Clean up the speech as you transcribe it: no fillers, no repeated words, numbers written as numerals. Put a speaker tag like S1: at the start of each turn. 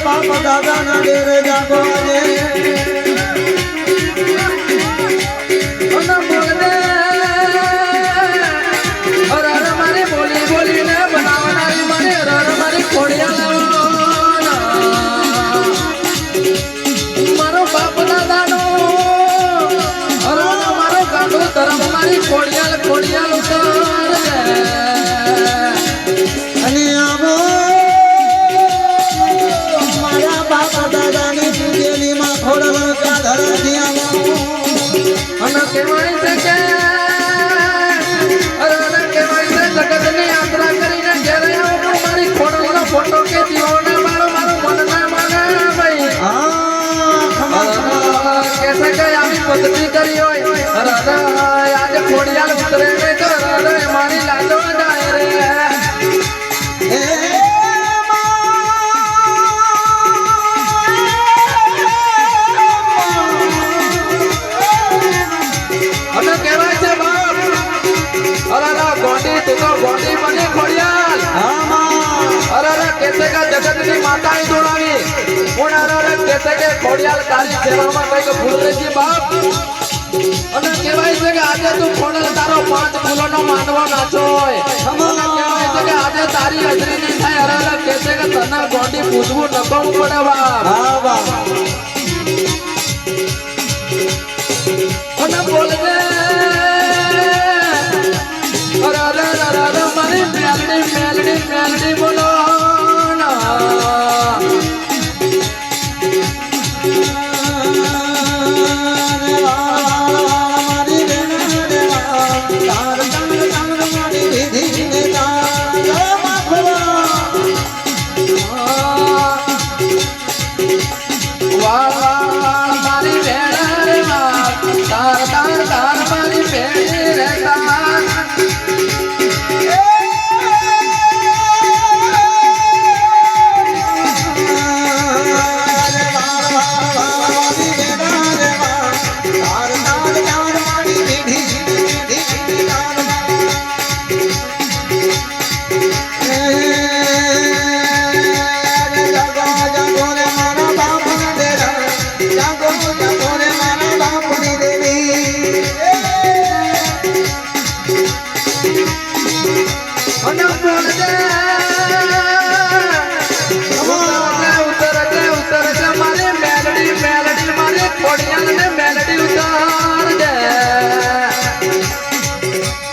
S1: બાપ દાદા ના ડેરે જાગો રે
S2: ફોટો કે દીવાનો મારો મન ના માને ભાઈ कैसे के आमी पद्धति करी होय अरे आज खोड़ियाल उतरे ने तो अरे हमारी लाजो जाए रे ए अने कहवाय छे बाप अरे गोंडी तू तो गोंडी बने खोड़ियाल हां मां अरे कैसे का जगत की माता ही जोड़ावी कैसे के खोड़ियाल तारी सेवा में कई भूल रही बाप અને કહેવાય છે કે આજે તું ખોડલ તારો 5 ફૂલોનો માંડવો નાચોય કહેવાય છે કે આજે તારી હાજરી નહીં થાય અરે કહે છે કે તને ગોંડી પૂજવું નકમ પડે બાપ હા બાપ